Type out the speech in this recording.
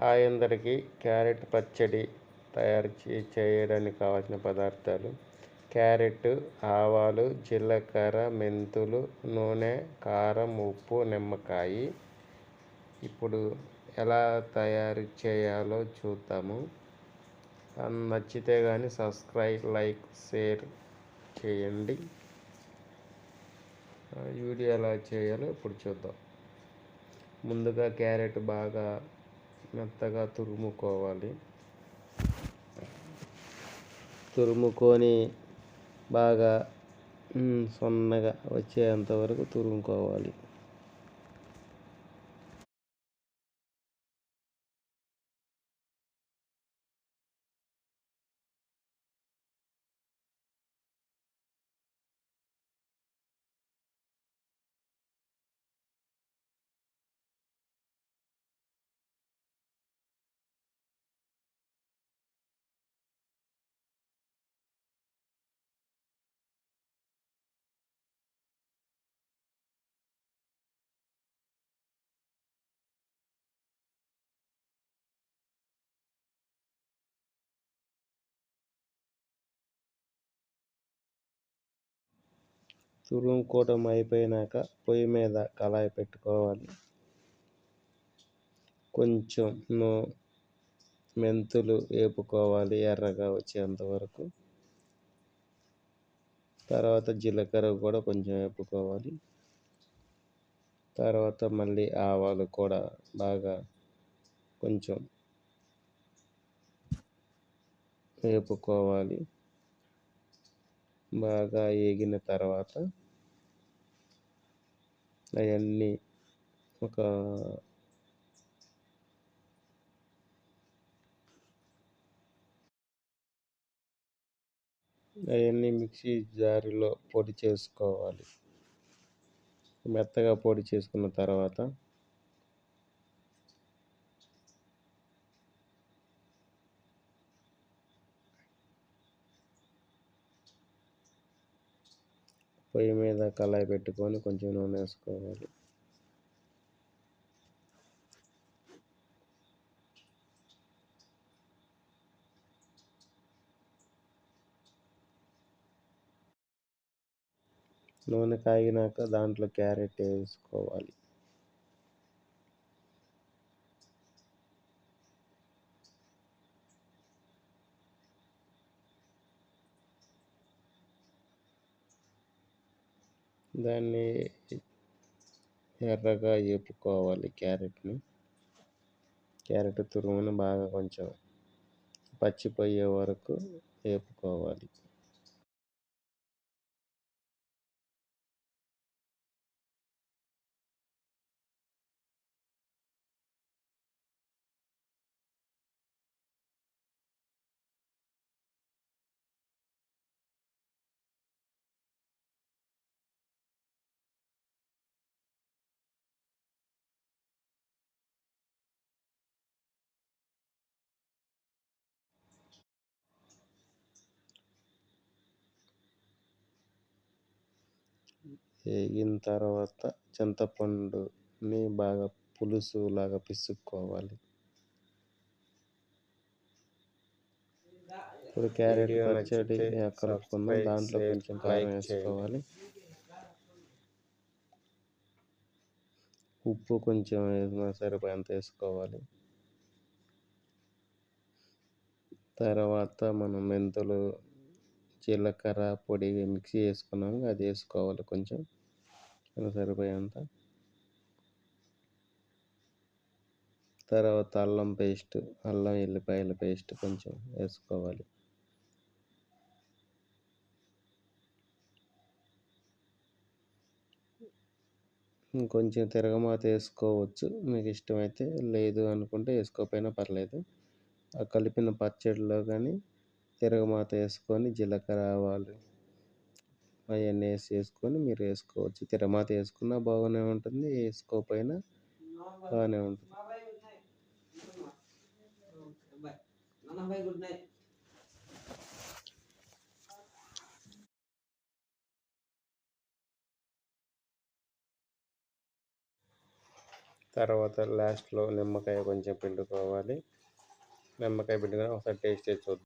Hi అందరికీ. Carrot పచ్చడి చేయడానికి కావాల్సిన పదార్థాలు: క్యారెట్, ఆవాలు, జీలకర్ర, మెంతులు, నూనె, కారం, ఉప్పు, నిమ్మకాయ. ఇప్పుడు ఎలా తయారు చేయాలో చూద్దాము. నచ్చితే కానీ సబ్స్క్రైబ్, లైక్, షేర్ చేయండి. వీడియో ఎలా చేయాలో ఇప్పుడు చూద్దాం. ముందుగా క్యారెట్ బాగా మెత్తగా తురుముకొని బాగా సన్నగా వచ్చేంత వరకు తురుముకోవాలి. తురుముకోవడం అయిపోయినాక పొయ్యి మీద కళాయి పెట్టుకోవాలి. కొంచెం మెంతులు వేపుకోవాలి ఎర్రగా వచ్చేంత వరకు. తర్వాత జీలకర్ర కూడా కొంచెం వేపుకోవాలి. తర్వాత మళ్ళీ ఆవాలు కూడా బాగా కొంచెం వేపుకోవాలి. బాగా వేగిన తర్వాత అవన్నీ మిక్సీ జారులో పొడి చేసుకోవాలి. మెత్తగా పొడి చేసుకున్న తర్వాత పొయ్యి మీద కళాయి పెట్టుకొని కొంచెం నూనె వేసుకోవాలి. నూనె కాగినాక దాంట్లో క్యారెట్ వేసుకోవాలి. దాన్ని ఎర్రగా వేపుకోవాలి. క్యారెట్ తురుమును బాగా కొంచెం పచ్చిపోయే వరకు వేపుకోవాలి. వేగిన తర్వాత చింతపండుని బాగా పులుసు లాగా పిసుక్కోవాలి. ఇప్పుడు క్యారెట్ పచ్చడి కలుపుకుందాం. దాంట్లో కొంచెం కారం వేసుకోవాలి. ఉప్పు కొంచెం సరిపోయేంత వేసుకోవాలి. తర్వాత మనం మెంతులు, జీలకర్ర పొడి మిక్సీ వేసుకున్నాము, అది వేసుకోవాలి కొంచెం సరిపోయేంత. తర్వాత అల్లం ఎల్లిపాయల పేస్ట్ కొంచెం వేసుకోవాలి. కొంచెం తిరగమాత వేసుకోవచ్చు మీకు ఇష్టమైతే, లేదు అనుకుంటే వేసుకోకపోయినా పర్లేదు. ఆ కలిపిన పచ్చడిలో కానీ తిరగమాత వేసుకొని జీలకర్ర, ఆవాలు అవన్నీ వేసుకొని మీరు వేసుకోవచ్చు. తిరగమాత వేసుకున్నా బాగానే ఉంటుంది, వేసుకోకపోయినా బాగానే ఉంటుంది. తర్వాత లాస్ట్‌లో నిమ్మకాయ కొంచెం పిండుకోవాలి. నిమ్మకాయ పిండుకొని ఒకసారి టేస్ట్ చేసి చూద్దాం.